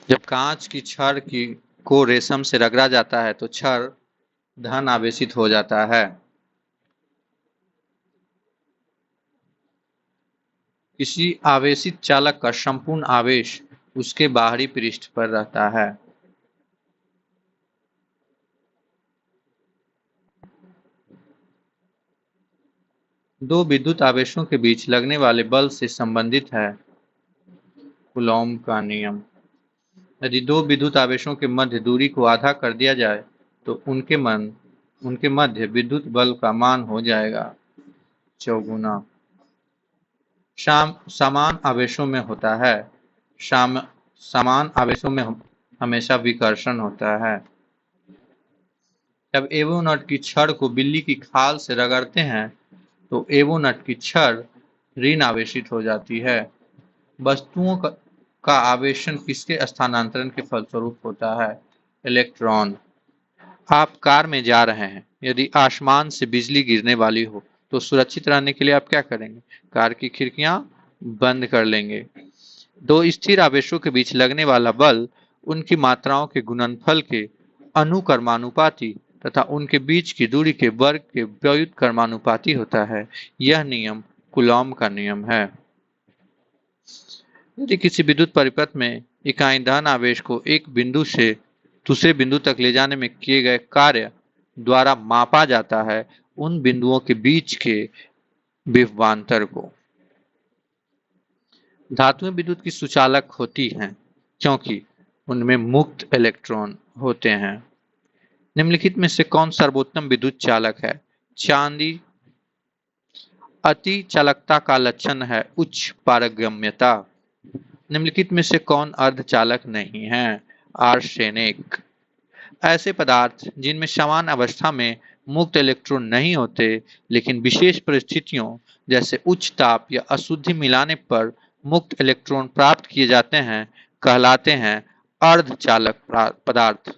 जब कांच की छड़ की को रेशम से रगड़ा जाता है तो छड़ धन आवेशित हो जाता है। किसी आवेशित चालक का संपूर्ण आवेश उसके बाहरी पृष्ठ पर रहता है। दो विद्युत आवेशों के बीच लगने वाले बल से संबंधित है कूलॉम का नियम। यदि दो विद्युत आवेशों के मध्य दूरी को आधा कर दिया जाए तो उनके मध्य विद्युत बल का मान हो जाएगा चौगुना। समान आवेशों में होता है। साम, समान आवेशों में हमेशा विकर्षण होता है। जब एवोनट की छड़ को बिल्ली की खाल से रगड़ते हैं तो एवोनट की छड़ ऋण आवेशित हो जाती है। वस्तुओं का आवेशन किसके स्थानांतरण के फलस्वरूप होता है? इलेक्ट्रॉन। आप कार में जा रहे हैं, यदि आसमान से बिजली गिरने वाली हो तो सुरक्षित रहने के लिए आप क्या करेंगे? कार की खिड़कियां बंद कर लेंगे। दो स्थिर आवेशों के बीच लगने वाला बल उनकी मात्राओं के गुणनफल के अनुक्रमानुपाती तथा उनके बीच की दूरी के वर्ग के व्युत्क्रमानुपाती होता है। यह नियम कूलॉम का नियम है। यदि किसी विद्युत परिपथ में इकाई धन आवेश को एक बिंदु से दूसरे बिंदु तक ले जाने में किए गए कार्य द्वारा मापा जाता है उन बिंदुओं के बीच के विभवांतर को। धातुएं विद्युत की सुचालक होती हैं क्योंकि उनमें मुक्त इलेक्ट्रॉन होते हैं। निम्नलिखित में से कौन सर्वोत्तम विद्युत चालक है? चांदी। अति चालकता का लक्षण है उच्च पारगम्यता। निम्नलिखित में से कौन अर्धचालक नहीं है? आर्सेनिक। ऐसे पदार्थ जिनमें समान अवस्था में मुक्त इलेक्ट्रॉन नहीं होते लेकिन विशेष परिस्थितियों जैसे उच्च ताप या अशुद्धि मिलाने पर मुक्त इलेक्ट्रॉन प्राप्त किए जाते हैं कहलाते हैं अर्धचालक पदार्थ।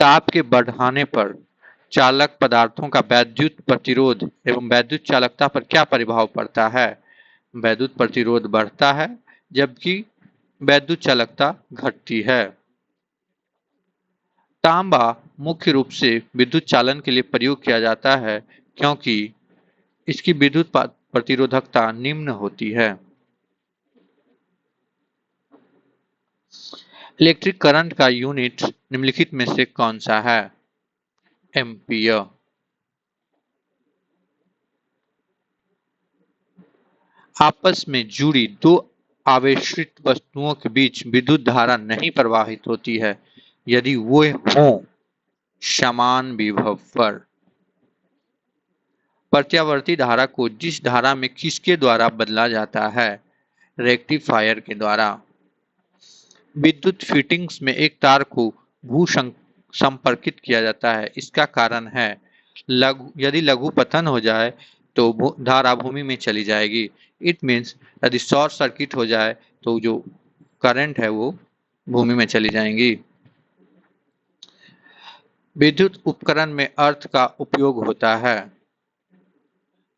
ताप के बढ़ाने पर चालक पदार्थों का वैद्युत प्रतिरोध एवं वैद्युत चालकता पर क्या प्रभाव पड़ता है? वैद्युत प्रतिरोध बढ़ता है जबकि वैद्युत चालकता घटती है। तांबा मुख्य रूप से विद्युत चालन के लिए प्रयोग किया जाता है क्योंकि इसकी विद्युत प्रतिरोधकता निम्न होती है। इलेक्ट्रिक करंट का यूनिट निम्नलिखित में से कौन सा है? एम्पियर। आपस में जुड़ी दो आवेशित वस्तुओं के बीच विद्युत धारा नहीं प्रवाहित होती है यदि वे हों समान विभव पर। प्रत्यावर्ती धारा को जिस धारा में किसके द्वारा बदला जाता है? रेक्टिफायर के द्वारा। विद्युत फिटिंग्स में एक तार को भू संपर्कित किया जाता है। इसका कारण है यदि लघु पतन हो जाए तो धारा भूमि में चली जाएगी। इट मीन्स यदि शॉर्ट सर्किट हो जाए तो जो करंट है वो भूमि में चली जाएंगी। विद्युत उपकरण में अर्थ का उपयोग होता है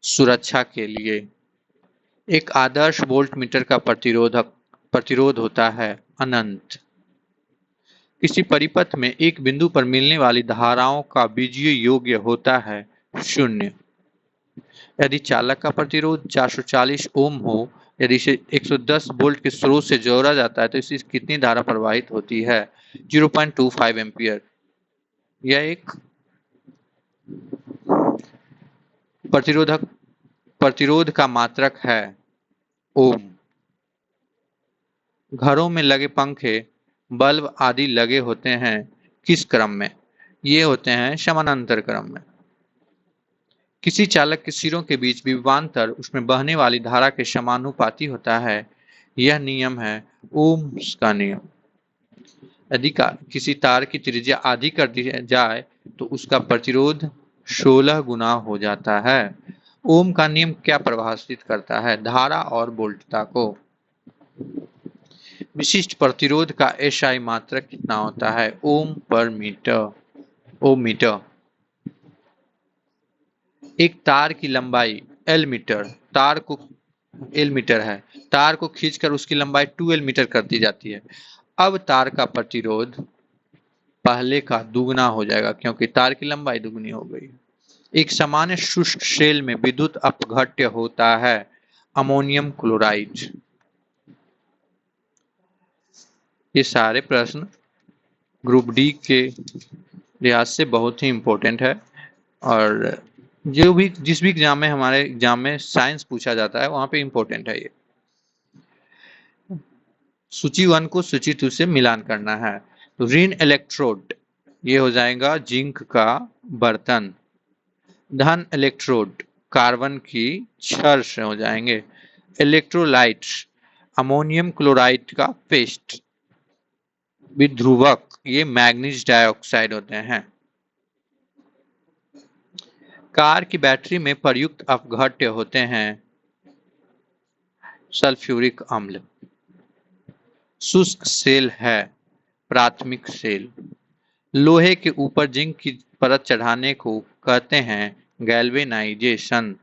सुरक्षा के लिए। एक आदर्श वोल्ट मीटर का प्रतिरोध होता है अनंत। किसी परिपथ में एक बिंदु पर मिलने वाली धाराओं का बीजीय योग्य होता है शून्य। यदि चालक का प्रतिरोध 440 ओम हो, यदि इसे 110 वोल्ट के स्रोत से जोड़ा जाता है तो इससे कितनी धारा प्रवाहित होती है? 0.25 एम्पियर। यह एक प्रतिरोध का मात्रक है ओम। घरों में लगे पंखे बल्ब आदि लगे होते हैं किस क्रम में? ये होते हैं समानांतर क्रम में। किसी चालक के सिरों के बीच विभवांतर उसमें बहने वाली धारा के समानुपाती होता है। यह नियम है ओम्स का नियम। यदि किसी तार की त्रिज्या आधी कर दी जाए तो उसका प्रतिरोध 16 गुना हो जाता है। ओम का नियम क्या परिभाषित करता है? धारा और वोल्टता को। विशिष्ट प्रतिरोध का एसआई मात्रक कितना होता है? ओम पर मीटर। ओम मीटर। एक तार की लंबाई एल मीटर। तार को एल मीटर है, तार को खींचकर उसकी लंबाई 2L मीटर कर दी जाती है। अब तार का प्रतिरोध पहले का दुगना हो जाएगा क्योंकि तार की लंबाई दुगनी हो गई। एक सामान्य शुष्क शेल में विद्युत अपघट्य होता है अमोनियम क्लोराइड। ये सारे प्रश्न ग्रुप डी के लिहाज से बहुत ही इम्पोर्टेंट है, और जो भी जिस भी एग्जाम में हमारे एग्जाम में साइंस पूछा जाता है वहां पे इम्पोर्टेंट है ये। सूची 1 को सूची 2 से मिलान करना है। तो ऋण इलेक्ट्रोड ये हो जाएगा जिंक का बर्तन। धन इलेक्ट्रोड कार्बन की छड़ से हो जाएंगे। इलेक्ट्रोलाइट अमोनियम क्लोराइड का पेस्ट। विध्रुवक ये मैग्नीज डाइऑक्साइड होते हैं। कार की बैटरी में प्रयुक्त अपघट्य होते हैं सल्फ्यूरिक अम्ल। शुष्क सेल है प्राथमिक सेल। लोहे के ऊपर जिंक की परत चढ़ाने को कहते हैं गैल्वेनाइजेशन।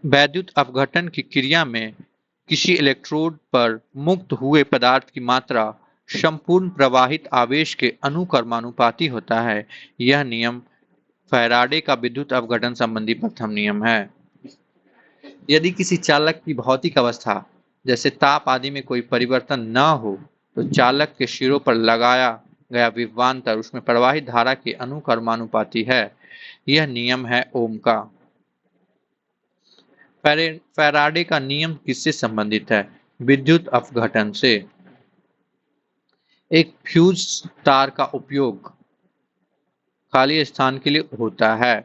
वैद्युत अपघटन की क्रिया में किसी इलेक्ट्रोड पर मुक्त हुए पदार्थ की मात्रा संपूर्ण प्रवाहित आवेश के अनुक्रमानुपाती होता है। यह नियम फैराडे का विद्युत अपघटन संबंधी प्रथम नियम है। यदि किसी चालक की भौतिक अवस्था जैसे ताप आदि में कोई परिवर्तन न हो तो चालक के सिरों पर लगाया गया विभवांतर उसमें प्रवाहित धारा के अनुक्रमानुपाती है। यह नियम है ओम का। फैराडे का नियम किससे संबंधित है? विद्युत अपघटन से। एक फ्यूज तार का उपयोग खाली स्थान के लिए होता है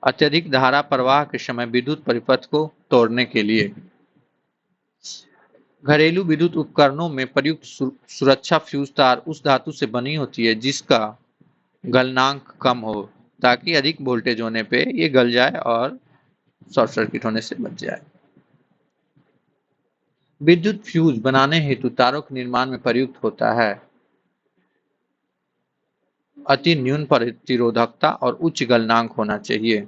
अत्यधिक धारा प्रवाह के समय विद्युत परिपथ को तोड़ने के लिए। घरेलू विद्युत उपकरणों में प्रयुक्त सुरक्षा फ्यूज तार उस धातु से बनी होती है जिसका गलनांक कम हो, ताकि अधिक वोल्टेज होने पे ये गल जाए और शॉर्ट सर्किट होने से बच जाए। विद्युत फ्यूज बनाने हेतु तारों के निर्माण में प्रयुक्त होता है अति न्यून प्रतिरोधकता और उच्च गलनांक होना चाहिए।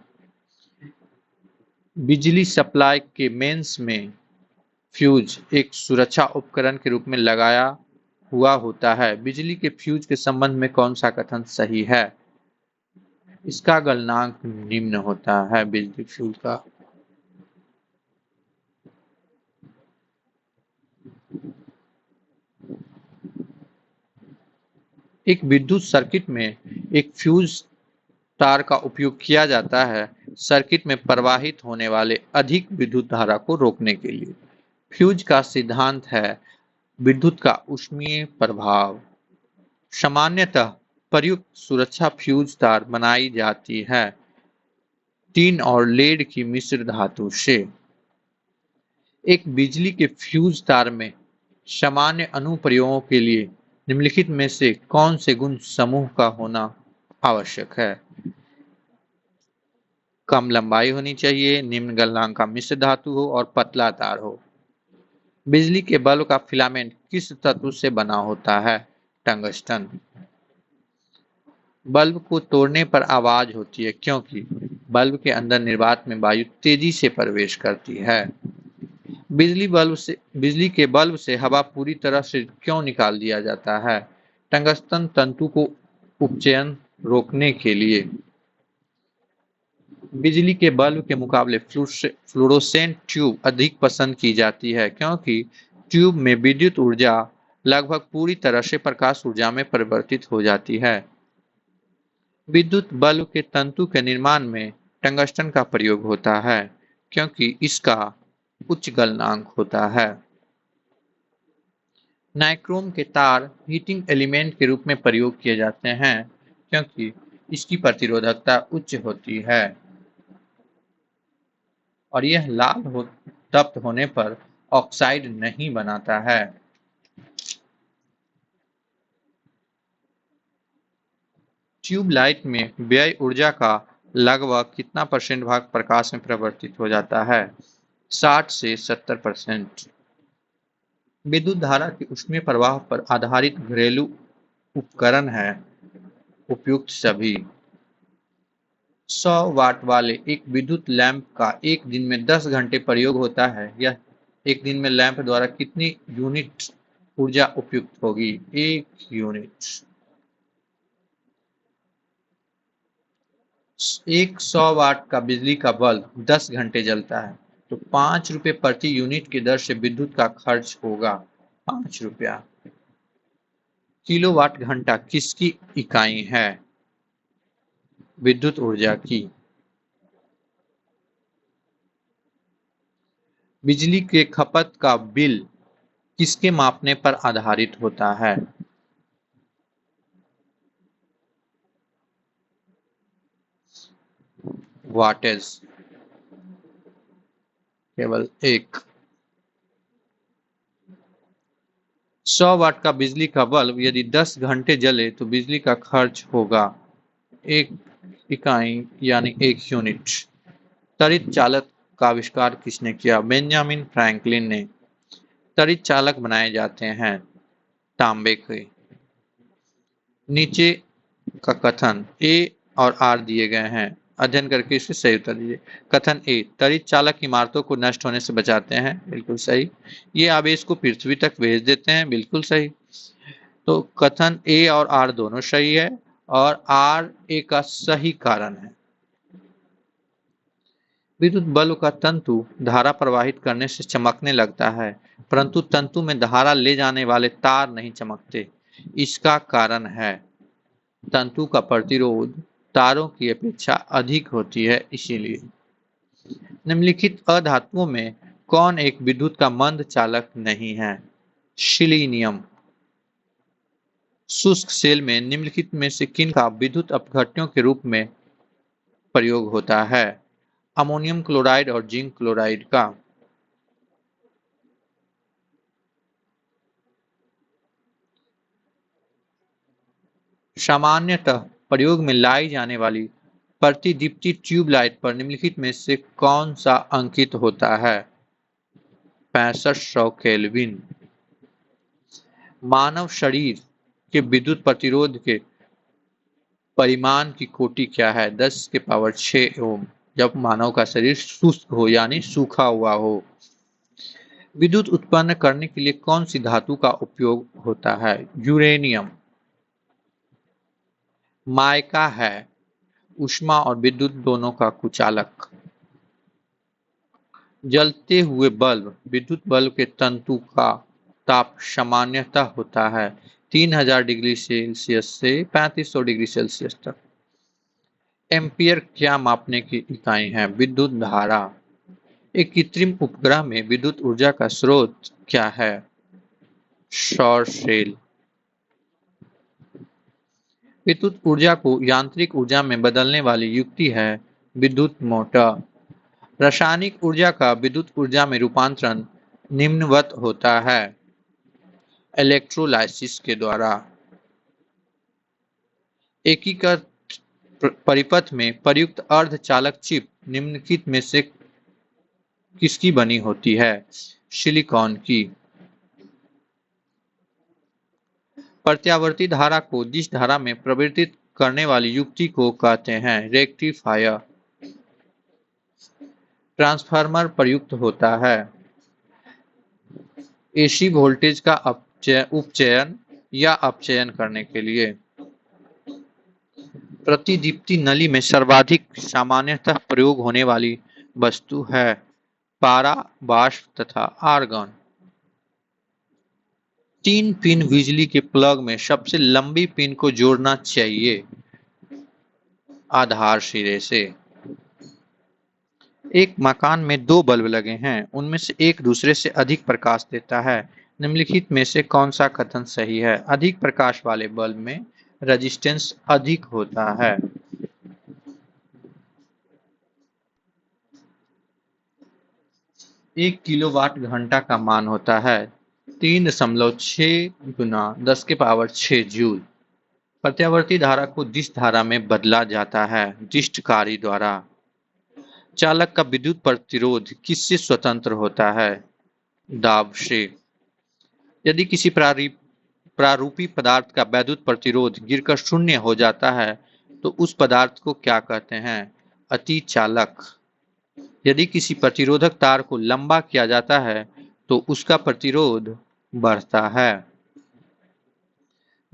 बिजली सप्लाई के मेंस में फ्यूज एक सुरक्षा उपकरण के रूप में लगाया हुआ होता है। बिजली के फ्यूज के संबंध में कौन सा कथन सही है? इसका गलनांक निम्न होता है बिजली फ्यूज का। एक विद्युत सर्किट में एक फ्यूज तार का उपयोग किया जाता है सर्किट में प्रवाहित होने वाले अधिक विद्युत धारा को रोकने के लिए। फ्यूज का सिद्धांत है विद्युत का ऊष्मीय प्रभाव। सामान्यतः प्रयुक्त सुरक्षा फ्यूज तार बनाई जाती है टीन और लेड की मिश्र धातु से। एक बिजली के फ्यूज तार में सामान्य अनुप्रयोगों के लिए निम्नलिखित में से कौन से गुण समूह का होना आवश्यक है? कम लंबाई होनी चाहिए, निम्न गलनांक का मिश्र धातु हो और पतला तार हो। बिजली के बल्ब का फिलामेंट किस तत्व से बना होता है? टंगस्टन। बल्ब को तोड़ने पर आवाज होती है क्योंकि बल्ब के अंदर निर्वात में वायु तेजी से प्रवेश करती है। बिजली के बल्ब से हवा पूरी तरह से क्यों निकाल दिया जाता है? टंगस्टन तंतु को उपचयन रोकने के लिए। बिजली के बल्ब के मुकाबले फ्लोरोसेंट ट्यूब अधिक पसंद की जाती है क्योंकि ट्यूब में विद्युत ऊर्जा लगभग पूरी तरह से प्रकाश ऊर्जा में परिवर्तित हो जाती है। विद्युत बल्ब के तंतु के निर्माण में टंगस्टन का प्रयोग होता है क्योंकि इसका उच्च गलनांक होता है। नाइक्रोम के तार हीटिंग एलिमेंट के रूप में प्रयोग किए जाते हैं क्योंकि इसकी प्रतिरोधकता उच्च होती है और यह तप्त होने पर ऑक्साइड नहीं बनाता है। ट्यूबलाइट में व्यय ऊर्जा का लगभग कितना परसेंट भाग प्रकाश में परिवर्तित हो जाता है? 60 से 70%। विद्युत धारा के ऊष्मीय प्रवाह पर आधारित घरेलू उपकरण है उपयुक्त सभी। 100 वाट वाले एक विद्युत लैंप का एक दिन में 10 घंटे प्रयोग होता है। यह एक दिन में लैंप द्वारा कितनी यूनिट ऊर्जा उपयुक्त होगी? 1 यूनिट। एक 100 वाट का बिजली का बल्ब 10 घंटे जलता है, तो 5 रुपए प्रति यूनिट की दर से विद्युत का खर्च होगा 5 रुपया। किलोवाट घंटा किसकी इकाई है? विद्युत ऊर्जा की। बिजली के खपत का बिल किसके मापने पर आधारित होता है? वाटेज। केवल एक। 100 वाट का बिजली का बल्ब यदि 10 घंटे जले तो बिजली का खर्च होगा 1 इकाई यानी 1 यूनिट। त्वरित चालक का आविष्कार किसने किया? बेंजामिन फ्रैंकलिन ने। त्वरित चालक बनाए जाते हैं तांबे के। नीचे का कथन ए और आर दिए गए हैं, अध्ययन करके इसके सही उत्तर दीजिए। कथन ए, त्वरित चालक इमारतों को नष्ट होने से बचाते हैं, बिल्कुल सही। ये आवेश को पृथ्वी तक भेज देते हैं, बिल्कुल सही। तो कथन ए और आर दोनों सही है और आर ए का सही कारण है। विद्युत बल्ब का तंतु धारा प्रवाहित करने से चमकने लगता है, परंतु तंतु में धारा ले जाने वाले तार नहीं चमकते। इसका कारण है तंतु का प्रतिरोध तारों की अपेक्षा अधिक होती है, इसीलिए। निम्नलिखित अधातुओं में कौन एक विद्युत का मंद चालक नहीं है? सिलीनियम। शुष्क सेल में निम्नलिखित में से किन का विद्युत अपघट्यों के रूप में प्रयोग होता है? अमोनियम क्लोराइड और जिंक क्लोराइड का। सामान्यतः प्रयोग में लाई जाने वाली प्रतिदीप्ति ट्यूबलाइट पर निम्नलिखित में से कौन सा अंकित होता है? 6500 केल्विन। मानव शरीर के विद्युत प्रतिरोध के परिमाण की कोटि क्या है? 10⁶ ओम। जब मानव का शरीर शुष्क हो यानी सूखा हुआ हो। विद्युत उत्पन्न करने के लिए कौन सी धातु का उपयोग होता है? यूरेनियम। माइका है ऊष्मा और विद्युत दोनों का कुचालक। जलते हुए बल्ब विद्युत बल्ब के तंतु का ताप सामान्यतः होता है 3000 डिग्री सेल्सियस से 3500 डिग्री सेल्सियस तक। एम्पियर क्या मापने की इकाई है? विद्युत धारा। एक कृत्रिम उपग्रह में विद्युत ऊर्जा का स्रोत क्या है? सौर सेल। विद्युत ऊर्जा को यांत्रिक ऊर्जा में बदलने वाली युक्ति है विद्युत मोटर। रासायनिक ऊर्जा का विद्युत ऊर्जा में रूपांतरण निम्नवत होता है इलेक्ट्रोलाइसिस के द्वारा। एकीकृत परिपथ में प्रयुक्त अर्धचालक चिप निम्नलिखित में से किसकी बनी होती है? सिलिकॉन की। प्रत्यावर्ती धारा को जिस धारा में परिवर्तित करने वाली युक्ति को कहते हैं रेक्टिफायर। ट्रांसफार्मर प्रयुक्त होता है एसी वोल्टेज का उपचयन या अपचयन करने के लिए। प्रतिदीप्ति नली में सर्वाधिक सामान्यतः प्रयोग होने वाली वस्तु है पारा, वाष्प तथा आर्गन। 3 पिन बिजली के प्लग में सबसे लंबी पिन को जोड़ना चाहिए आधार सिरे से। एक मकान में 2 बल्ब लगे हैं, उनमें से एक दूसरे से अधिक प्रकाश देता है। निम्नलिखित में से कौन सा कथन सही है? अधिक प्रकाश वाले बल्ब में रेजिस्टेंस अधिक होता है। एक किलोवाट घंटा का मान होता है 3.6 गुना 10⁶ जूल। प्रत्यावर्ती धारा को जिस धारा में बदला जाता है डिस्टकारी द्वारा। चालक का विद्युत प्रतिरोध किससे स्वतंत्र होता है? दाब से। यदि किसी प्रारूपी पदार्थ का वैद्युत प्रतिरोध गिरकर शून्य हो जाता है तो उस पदार्थ को क्या कहते हैं? अतिचालक। यदि किसी प्रतिरोधक तार को लंबा किया जाता है तो उसका प्रतिरोध बढ़ता है।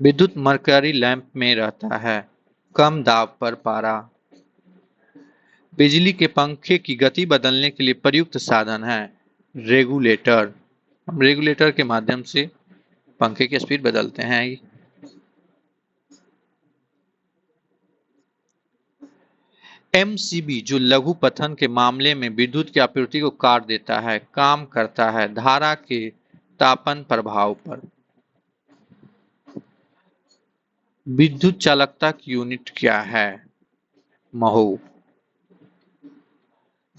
विद्युत मरकरी लैंप में रहता है। कम दाब पर पारा। बिजली के पंखे की गति बदलने के लिए प्रयुक्त साधन है रेगुलेटर। हम रेगुलेटर के माध्यम से पंखे की स्पीड बदलते हैं। एमसीबी जो लघु पथन के मामले में विद्युत की आपूर्ति को काट देता है, काम करता है धारा के तापन प्रभाव पर। विद्युत चालकता की यूनिट क्या है? महो।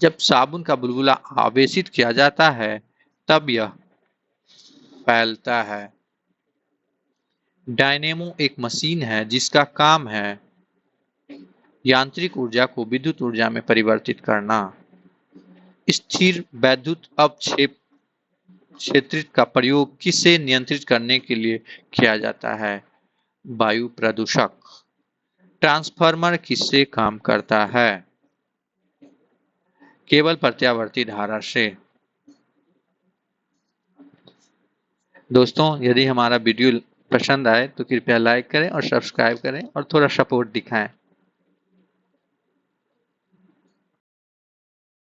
जब साबुन का बुलबुला आवेशित किया जाता है तब यह फैलता है। डायनेमो एक मशीन है जिसका काम है यांत्रिक ऊर्जा को विद्युत ऊर्जा में परिवर्तित करना। स्थिर वैद्युत अपक्षेत्रित का प्रयोग किसे नियंत्रित करने के लिए किया जाता है? वायु प्रदूषक। ट्रांसफार्मर किससे काम करता है? केवल प्रत्यावर्ती धारा से। दोस्तों, यदि हमारा वीडियो पसंद आए तो कृपया लाइक करें और सब्सक्राइब करें और थोड़ा सपोर्ट दिखाएं।